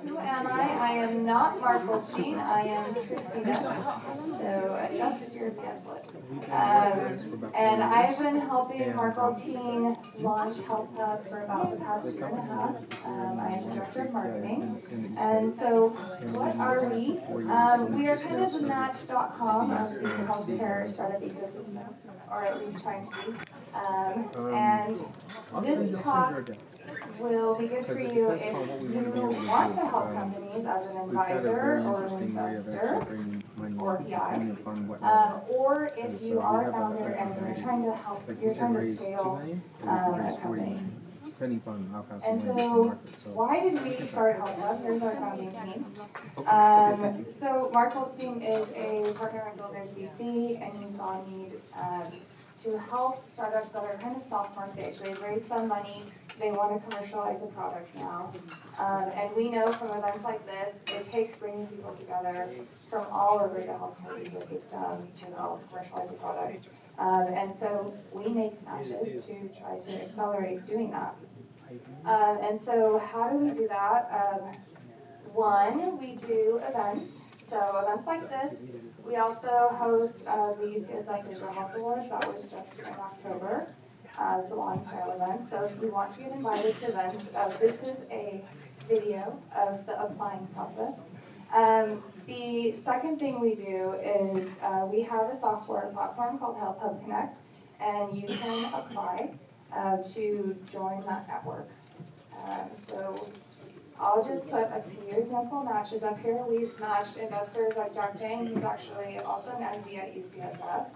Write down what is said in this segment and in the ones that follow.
Who am I? I am not Mark Goldstein. I am Christina. So adjust your template. And I've been helping Mark Goldstein launch Health Hub for about the past year and a half. I am the director of marketing. And so what are we? We are kind of the Match.com of the healthcare startup ecosystem, or at least trying to be. And this talk will be good for you if you want to help companies as an advisor or an investor or PI, or if you are a founder and you're trying to scale a company. And so, why did we start Health Hub? Here's our founding team. So Mark Goldstein is a partner in Builders VC, and he saw a need to help startups that are kind of sophomore stage. They've raised some money, they want to commercialize a product now. And we know from events like this, it takes bringing people together from all over the healthcare ecosystem to help commercialize a product. And so we make matches to try to accelerate doing that. And so how do we do that? One, we do events. So events like this. We also host the UCSF Digital Health Awards. That was just in October. Salon style events. So if you want to get invited to events, this is a video of the applying process. The second thing we do is we have a software platform called Health Hub Connect, and you can apply to join that network. So I'll just put a few example matches up here. We've matched investors like Jack Jang, who's actually also an MD at UCSF,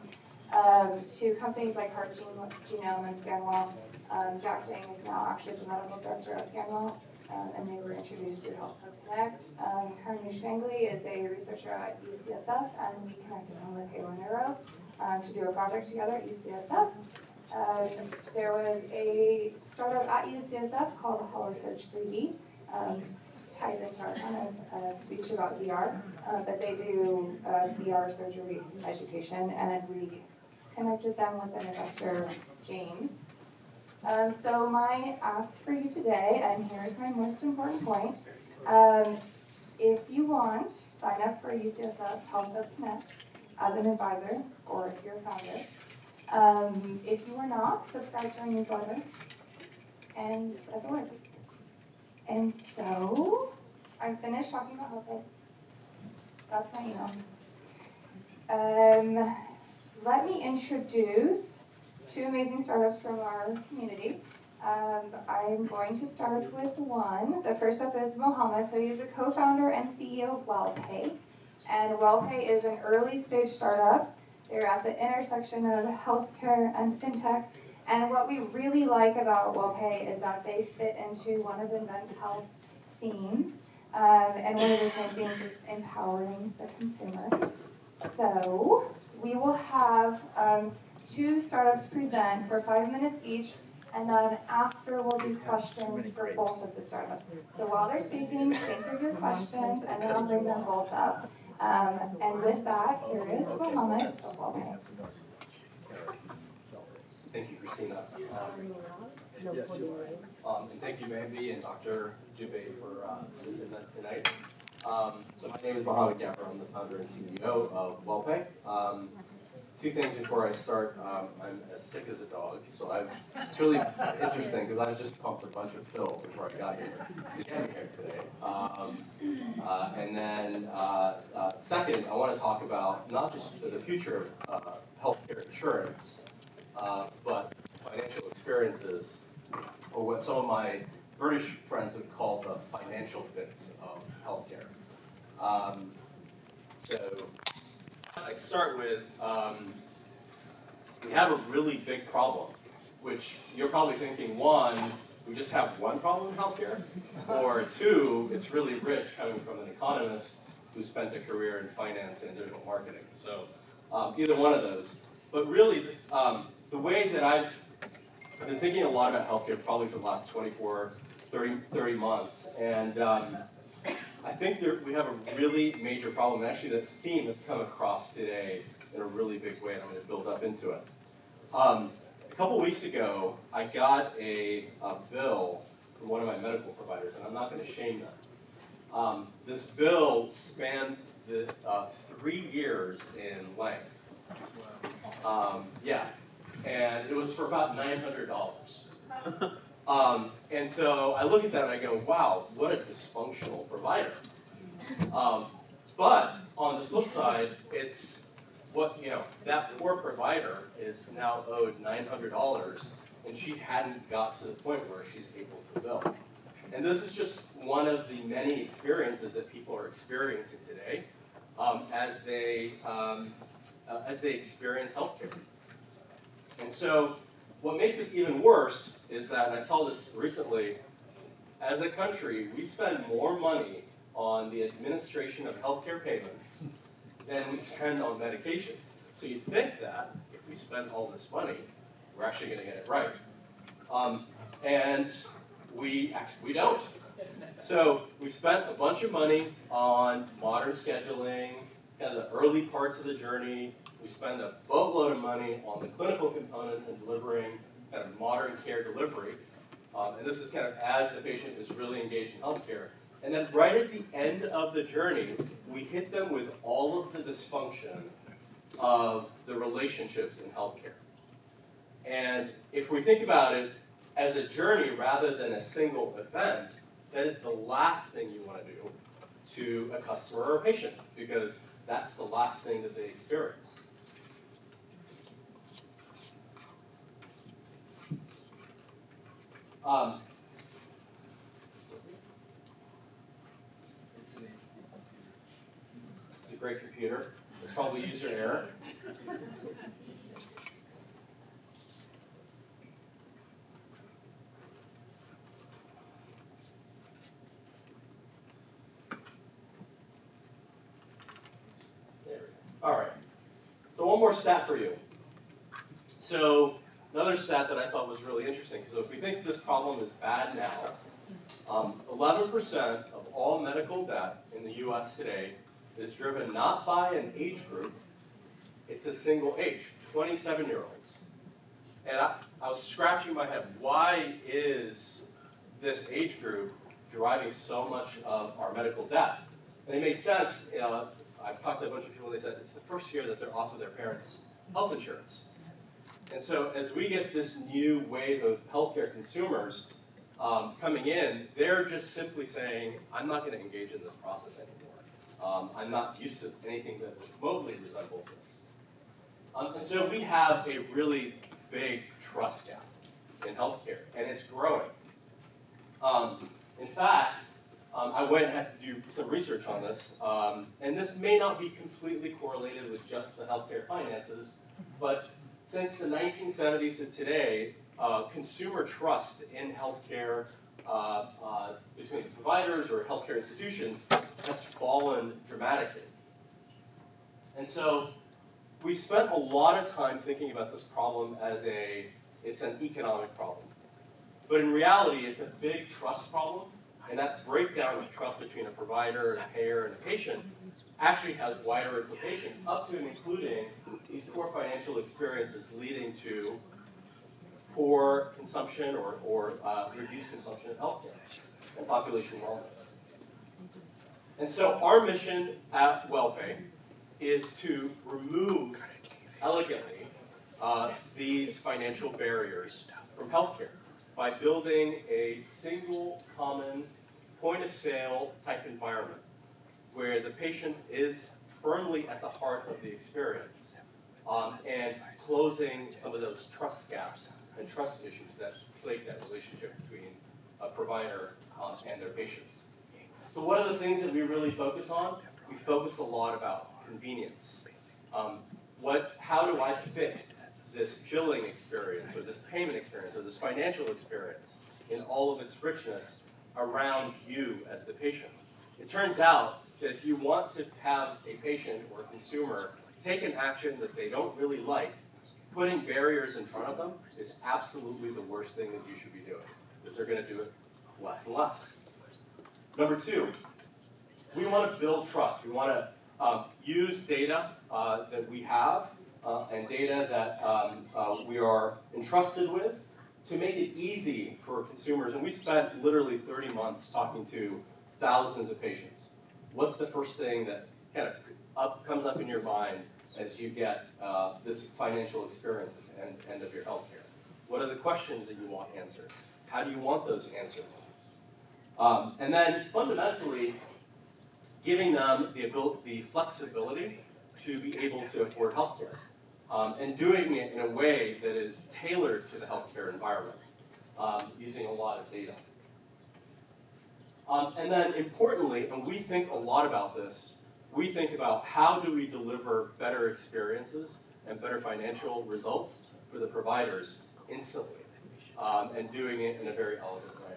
to companies like Heart Genome and Scanwell. Jack Jang is now actually the medical director at Scanwell, and they were introduced through Health Hub Connect. Karnush Gangley is a researcher at UCSF, and we connected him with Halo Neuro to do a project together at UCSF. There was a startup at UCSF called HoloSearch 3D. Ties into our kind of speech about VR, but they do VR surgery education, and we connected them with an investor, James. So my ask for you today, and here's my most important point, if you want, sign up for UCSF Health Hub Connect as an advisor, or if you're a founder. If you are not, subscribe to our newsletter and spread the word. And so, I'm finished talking about WellPay. That's my email. Let me introduce two amazing startups from our community. I'm going to start with one. The first up is Mohammad. So he's the co-founder and CEO of WellPay. And WellPay is an early stage startup. They're at the intersection of healthcare and fintech. And what we really like about WellPay is that they fit into one of the mental health themes. And one of those main themes is empowering the consumer. So we will have two startups present for 5 minutes each, and then after we'll do questions for both of the startups. So while they're speaking, think of your questions, and then I'll bring them both up. And with that, here is Mohammad of WellPay. Thank you, Christina. And thank you, Mandy and Dr. Jubei for this event tonight. So my name is Mohammad Gaber. I'm the founder and CEO of WellPay. Two things before I start. I'm as sick as a dog, so it's really interesting because I've just pumped a bunch of pills before I got here to get here today. And then second, I want to talk about not just the future of healthcare insurance, but financial experiences, or what some of my British friends would call the financial bits of healthcare. So I'd start with, we have a really big problem, which you're probably thinking, one, we just have one problem in healthcare, or two, it's really rich coming from an economist who spent a career in finance and digital marketing. So either one of those. But really, the way that I've been thinking a lot about healthcare probably for the last 24, 30 months, and I think we have a really major problem. And actually, the theme has come across today in a really big way, and I'm going to build up into it. A couple weeks ago, I got a bill from one of my medical providers, and I'm not going to shame them. This bill spanned the 3 years in length. Yeah, and it was for about $900. And so I look at that and I go, wow, what a dysfunctional provider. But on the flip side, it's what, that poor provider is now owed $900, and she hadn't got to the point where she's able to bill. And this is just one of the many experiences that people are experiencing today as they experience healthcare. And so what makes this even worse is that, and I saw this recently, as a country, we spend more money on the administration of healthcare payments than we spend on medications. So you'd think that if we spend all this money, we're actually going to get it right. And we don't. So we spent a bunch of money on modern scheduling, kind of the early parts of the journey. We spend a boatload of money on the clinical components and delivering kind of modern care delivery. And this is kind of as the patient is really engaged in healthcare. And then right at the end of the journey, we hit them with all of the dysfunction of the relationships in healthcare. And if we think about it as a journey rather than a single event, that is the last thing you want to do to a customer or a patient, because that's the last thing that they experience. It's a great computer. It's probably user error. There we go. All right. So one more stat for you. So another stat that I thought was really interesting, so if we think this problem is bad now, 11% of all medical debt in the US today is driven not by an age group, it's a single age, 27-year-olds. And I was scratching my head, why is this age group driving so much of our medical debt? And it made sense. I've talked to a bunch of people, and they said it's the first year that they're off of their parents' health insurance. And so as we get this new wave of healthcare consumers coming in, they're just simply saying, I'm not going to engage in this process anymore. I'm not used to anything that remotely resembles this. And so we have a really big trust gap in healthcare, and it's growing. In fact, I went and had to do some research on this, and this may not be completely correlated with just the healthcare finances, but since the 1970s to today, consumer trust in healthcare between the providers or healthcare institutions has fallen dramatically. And so we spent a lot of time thinking about this problem as it's an economic problem. But in reality, it's a big trust problem, and that breakdown of trust between a provider, and a payer, and a patient actually has wider implications, up to and including these poor financial experiences leading to poor consumption or reduced consumption of healthcare and population wellness. And so our mission at WellPay is to remove elegantly these financial barriers from healthcare by building a single common point-of-sale type environment where the patient is firmly at the heart of the experience and closing some of those trust gaps and trust issues that plague that relationship between a provider and their patients. So what are the things that we really focus on? We focus a lot about convenience. How do I fit this billing experience or this payment experience or this financial experience in all of its richness around you as the patient? It turns out that if you want to have a patient or a consumer take an action that they don't really like, putting barriers in front of them is absolutely the worst thing that you should be doing, because they're going to do it less and less. Number two, we want to build trust. We want to use data that we have and data that we are entrusted with to make it easy for consumers. And we spent literally 30 months talking to thousands of patients. What's the first thing that kind of comes up in your mind as you get this financial experience at the end of your healthcare? What are the questions that you want answered? How do you want those answered? And then fundamentally, giving them the flexibility to be able to afford healthcare, and doing it in a way that is tailored to the healthcare environment, using a lot of data. And then importantly, and we think a lot about this, we think about how do we deliver better experiences and better financial results for the providers instantly, and doing it in a very elegant way.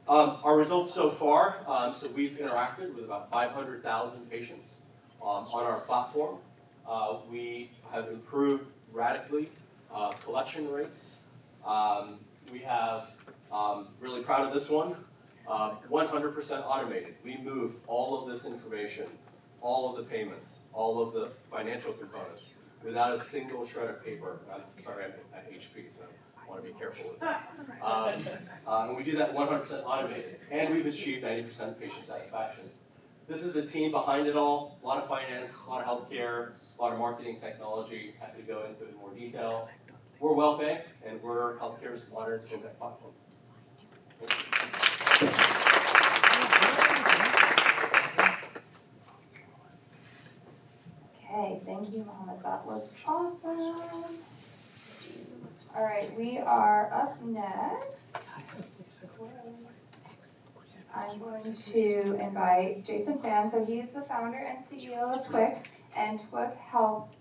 Our results so far, so we've interacted with about 500,000 patients on our platform. We have improved radically collection rates. We have, really proud of this one, 100% automated. We move all of this information, all of the payments, all of the financial components without a single shred of paper. I'm sorry, I'm at HP, so I want to be careful with that. And we do that 100% automated, and we've achieved 90% patient satisfaction. This is the team behind it all. A lot of finance, a lot of healthcare, a lot of marketing technology. Happy to go into it in more detail. We're WellPay, and we're healthcare's modern fintech platform. Okay, thank you, Mohammad. That was awesome. All right, we are up next. I'm going to invite Jason Fan. So he's the founder and CEO of Twic, and Twic helps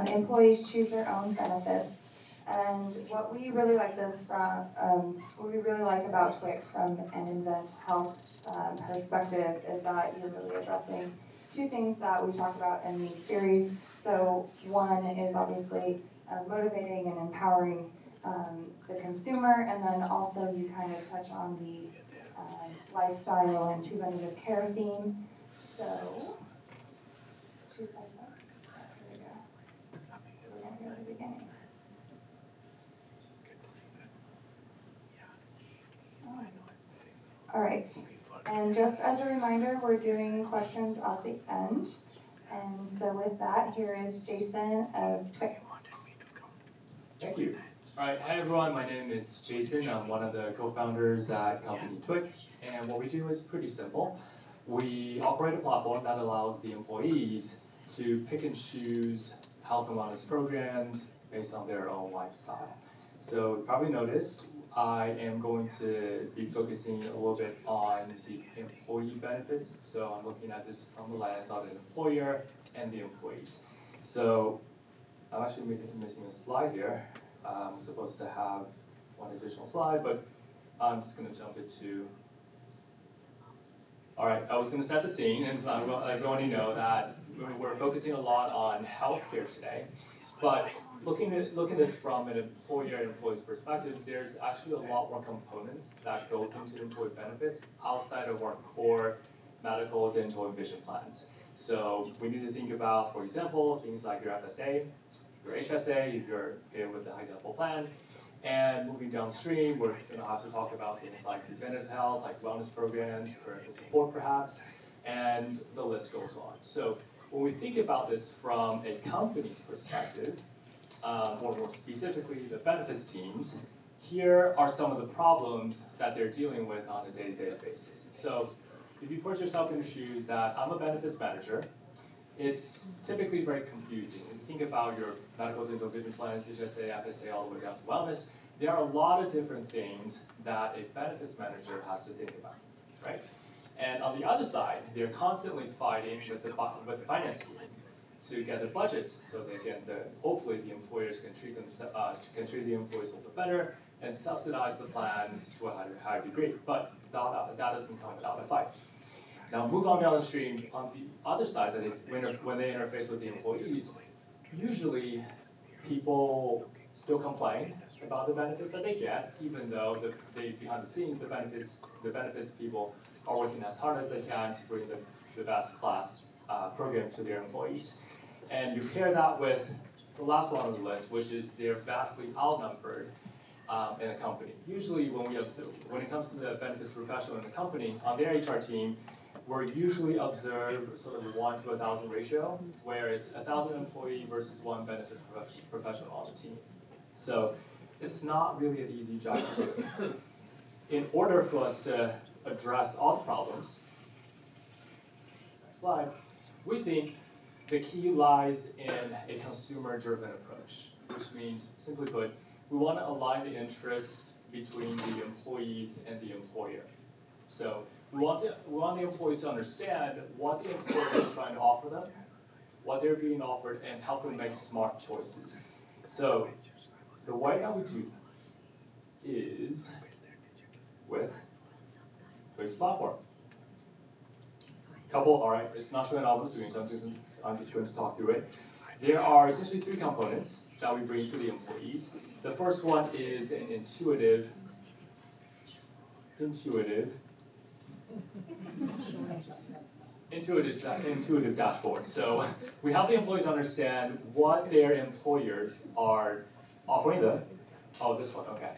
employees choose their own benefits. And what we really like what we really like about Twic from an Invent Health perspective is that you're really addressing two things that we talk about in the series. So one is obviously motivating and empowering the consumer, and then also you kind of touch on the lifestyle and preventative care theme. So, 2 seconds. Here we go. We're going to go to the beginning. All right. And just as a reminder, we're doing questions at the end. And so with that, here is Jason of Twic. Thank you. All right, hi everyone, my name is Jason. I'm one of the co-founders at company Twic, and what we do is pretty simple. We operate a platform that allows the employees to pick and choose health and wellness programs based on their own lifestyle. So you probably noticed I am going to be focusing a little bit on the employee benefits. So I'm looking at this from the lens of the employer and the employees. So I'm actually missing a slide here. I'm supposed to have one additional slide, but I'm just going to jump into. All right, I was going to set the scene, and everyone know that we're focusing a lot on healthcare today. But looking at this from an employer and employee's perspective, there's actually a lot more components that goes into employee benefits outside of our core medical, dental, and vision plans. So we need to think about, for example, things like your FSA, your HSA, if you're paid with the high deductible plan. And moving downstream, we're going to have to talk about things like preventive health, like wellness programs, parental support perhaps, and the list goes on. So when we think about this from a company's perspective, or more specifically the benefits teams, here are some of the problems that they're dealing with on a day-to-day basis. So if you put yourself in the shoes that I'm a benefits manager, it's typically very confusing. If you think about your medical, dental, vision plans, HSA, FSA, all the way down to wellness, there are a lot of different things that a benefits manager has to think about, right? And on the other side, they're constantly fighting with the finance team to get the budgets so they can, hopefully the employers can treat the employees a little bit better and subsidize the plans to a higher degree. But that doesn't come without a fight. Now move on downstream, on the other side, that when they interface with the employees, usually people still complain about the benefits that they get, even though behind the scenes, the benefits people are working as hard as they can to bring the best class program to their employees. And you pair that with the last one on the list, which is they're vastly outnumbered in a company. Usually when it comes to the benefits professional in a company, on their HR team, we're usually observe sort of a 1 to 1,000 ratio, where it's 1,000 employee versus 1 benefits professional on the team. So it's not really an easy job to do. In order for us to address all the problems, next slide, we think the key lies in a consumer-driven approach, which means, simply put, we want to align the interest between the employees and the employer. So we want the employees to understand what the employer is trying to offer them, what they're being offered, and help them make smart choices. So the way that we do that is with Twic's platform. All right, it's not showing on the screen, so I'm just going to talk through it. There are essentially 3 components that we bring to the employees. The first one is an intuitive dashboard. So we help the employees understand what their employers are offering them. Oh, this one, okay.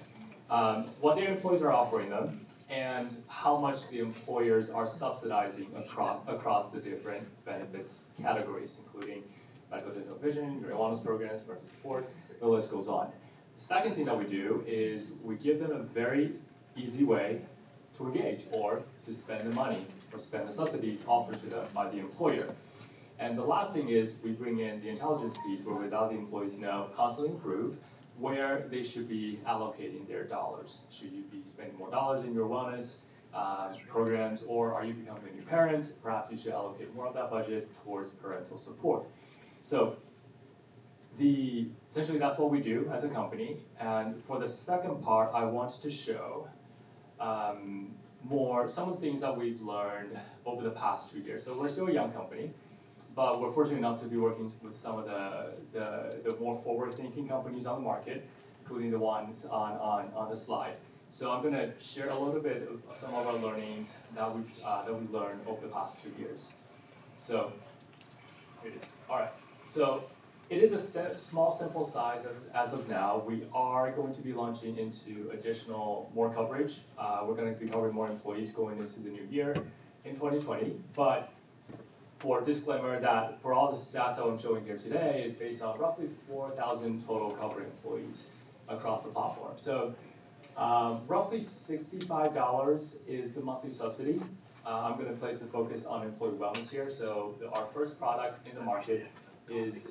What their employees are offering them, and how much the employers are subsidizing across the different benefits categories, including medical, dental, vision, your wellness programs, parental support, the list goes on. The second thing that we do is we give them a very easy way to engage or to spend the money or spend the subsidies offered to them by the employer. And the last thing is we bring in the intelligence piece where we allow the employees know, constantly improve, where they should be allocating their dollars. Should you be spending more dollars in your wellness programs, or are you becoming a new parent? Perhaps you should allocate more of that budget towards parental support. So essentially that's what we do as a company. And for the second part, I want to show some of the things that we've learned over the past 2 years. So we're still a young company, but we're fortunate enough to be working with some of the more forward-thinking companies on the market, including the ones on the slide. So I'm going to share a little bit of some of our learnings that we've learned over the past 2 years. So here it is. All right. So it is a small sample size as of now. We are going to be launching into more coverage. We're going to be covering more employees going into the new year in 2020. But for disclaimer that for all the stats that I'm showing here today is based on roughly 4,000 total covered employees across the platform. So roughly $65 is the monthly subsidy. I'm going to place the focus on employee wellness here. So our first product in the market is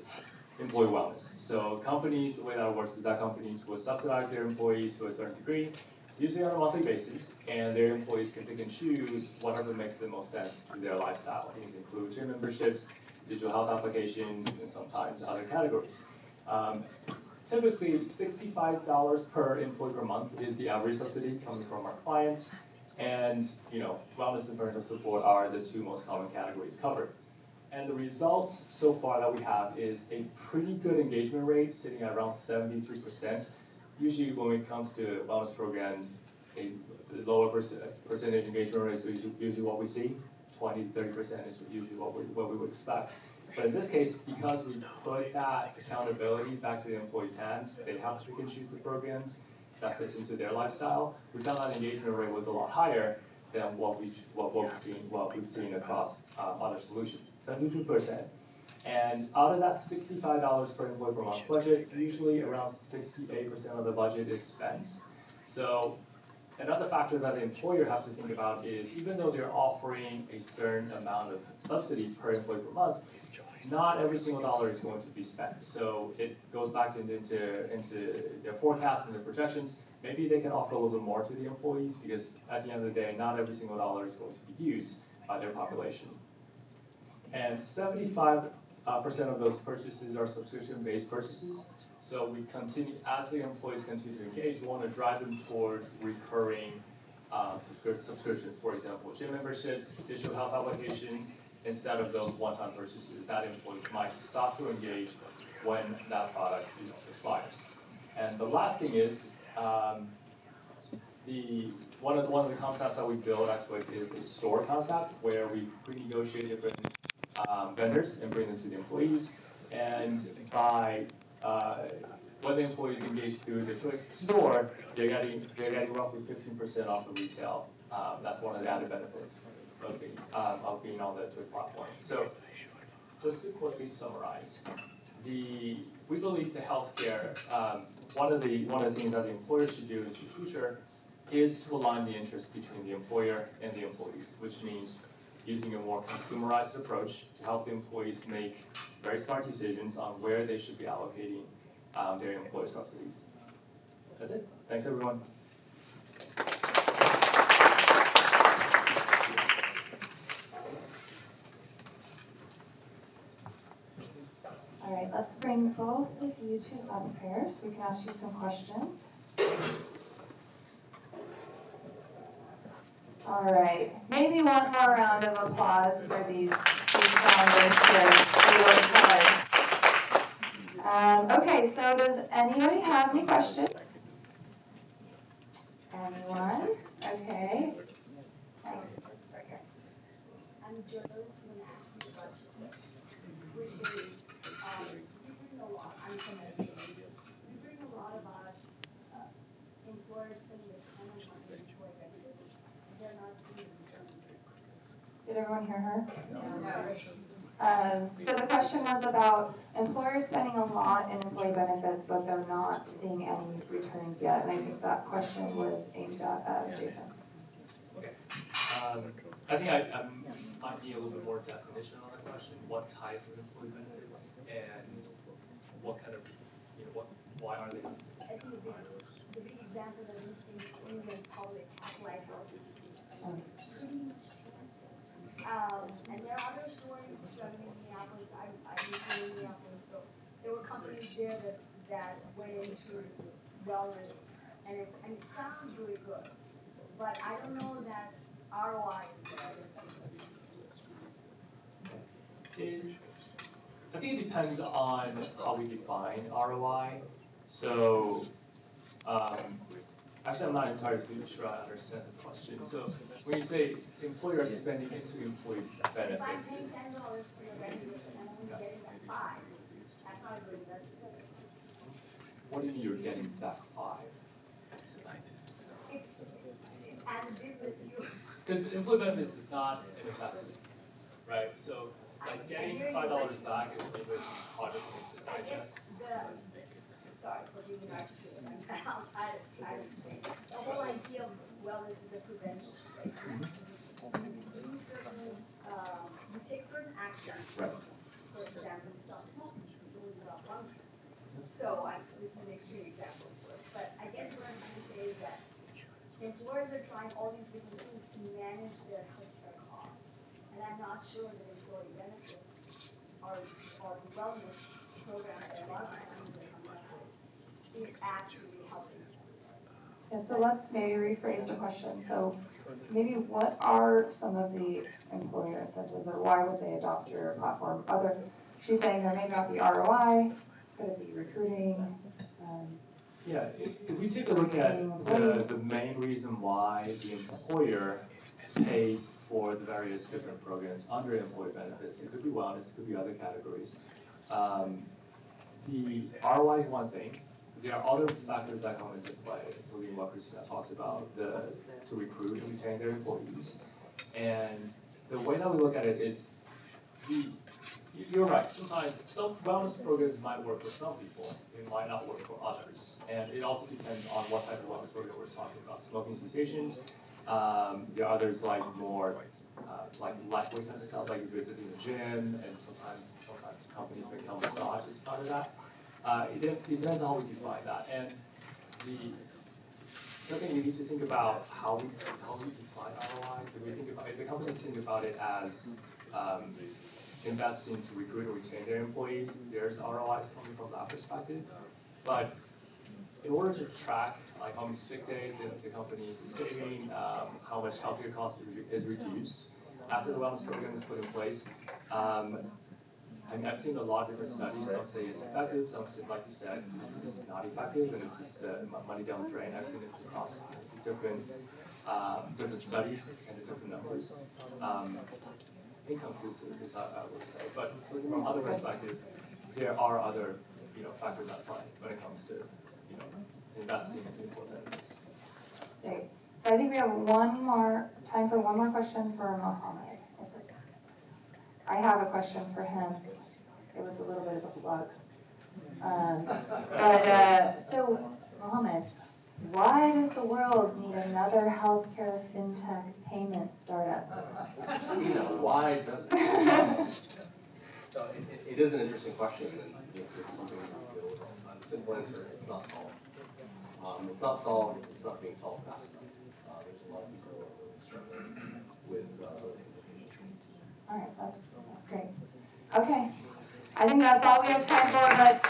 employee wellness. So companies, the way that it works is that companies will subsidize their employees to a certain degree, usually on a monthly basis, and their employees can pick and choose whatever makes the most sense to their lifestyle. Things include gym memberships, digital health applications, and sometimes other categories. Typically, $65 per employee per month is the average subsidy coming from our clients, and wellness and parental support are the 2 most common categories covered. And the results so far that we have is a pretty good engagement rate, sitting at around 72%. Usually when it comes to wellness programs, a lower percentage engagement rate is usually what we see. 20 to 30% is usually what we would expect. But in this case, because we put that accountability back to the employees' hands, they have to pick and choose the programs that fits into their lifestyle. We found that engagement rate was a lot higher than what we've seen across other solutions, 72%. And out of that $65 per employee per month budget, usually around 68% of the budget is spent. So another factor that the employer has to think about is even though they're offering a certain amount of subsidy per employee per month, not every single dollar is going to be spent. So it goes back into their forecasts and their projections. Maybe they can offer a little bit more to the employees because at the end of the day, not every single dollar is going to be used by their population. And 75% of those purchases are subscription-based purchases. So we continue, as the employees continue to engage, we want to drive them towards recurring subscriptions. For example, gym memberships, digital health applications, instead of those one-time purchases that employees might stop to engage when that product expires. And the last thing is, one of the concepts that we build actually is a store concept where we pre-negotiate different vendors and bring them to the employees. And by when the employees engage through the Twic store, they're getting roughly 15% off the retail. That's one of the added benefits of being on the Twic platform. So, just to quickly summarize, we believe the healthcare, one of the things that the employer should do in the future is to align the interests between the employer and the employees, which means using a more consumerized approach to help the employees make very smart decisions on where they should be allocating their employer subsidies. That's it. Thanks, everyone. All right, let's bring both of you to up here so we can ask you some questions. All right, maybe one more round of applause for these founders here. They worked hard. Okay, so does anybody have any questions? Anyone? Okay. Nice. I'm Joe's going to ask you a question, which is, you bring a lot, I'm from Emceed, you bring a lot about employers spending a ton of money on employee benefits, they're not seeing returns. Did everyone hear her? No. So the question was about employers spending a lot in employee benefits, but they're not seeing any returns yet. And I think that question was aimed at Jason. Okay. I think I might need a little bit more definition on that question. What type of employee benefits and what kind of, why are they? I think the big example that we've seen in the public is like, it's pretty much and there are other stories too. I mean, in Minneapolis, I used to live in Minneapolis, so there were companies there that went into wellness, and it sounds really good, but I don't know that ROI is there. I think it depends on how we define ROI. So, actually, I'm not entirely sure I understand the question. So, when you say employer spending into employee benefits, If I'm paying $10 for your benefits and I'm only getting that $5, that's not a good investment. what do you mean you're getting back 5? It's as a business, you. Because employee benefits is not an investment, right? So, like getting $5 back is a little bit harder for me to I guess digest. sorry for being narcissistic, I'll try to explain. The whole idea of wellness is a prevention, right? You do certain, you take certain actions. Right. For example, you stop smoking, so you only stop lung cancer. So this is an extreme example, of course, but I guess what I'm trying to say is that employers are trying all these different things to manage their healthcare costs. And I'm not sure that employee benefits or wellness programs that a lot of companies are coming up with is actually helping. Yeah, so let's maybe rephrase the question. So maybe what are some of the employer incentives, or why would they adopt your platform? She's saying there may not be ROI, could it be recruiting? Yeah, if we take a look at the main reason why the employer pays for the various different programs under employee benefits, it could be wellness, it could be other categories. The ROI is one thing. There are other factors that come into play, including what Christina talked about, to recruit and retain their employees. And the way that we look at it is, you're right, sometimes some wellness programs might work for some people, it might not work for others. And it also depends on what type of wellness program we're talking about. Smoking cessations, there are others like more like lightweight kind of stuff, like visiting the gym, and sometimes companies make massage as part of that. It depends on how we define that. And the second, we need to think about how we define ROIs. If the companies think about it as investing to recruit or retain their employees, there's ROIs coming from that perspective. But in order to track like how many sick days the company is saving, how much healthcare cost is reduced after the wellness program is put in place, I've seen a lot of different studies. Some say it's effective, some say, like you said, this is not effective, and it's just money down the drain. I've seen it across different studies and different numbers. Inconclusive is I would say. But from other perspective, there are other factors at play when it comes to investing in people benefits. Great. So I think we have time for one more question for Mohammad. I have a question for him. It was a little bit of a plug. So Mohammad, why does the world need another healthcare fintech payment startup? Christina, why does it? So it is an interesting question, and it's something we have to deal with. The simple answer, it's not solved. It's not solved, it's not being solved fast enough. There's a lot of people who are really struggling with some of the implications. All right, that's great. Okay, I think that's all we have time for, but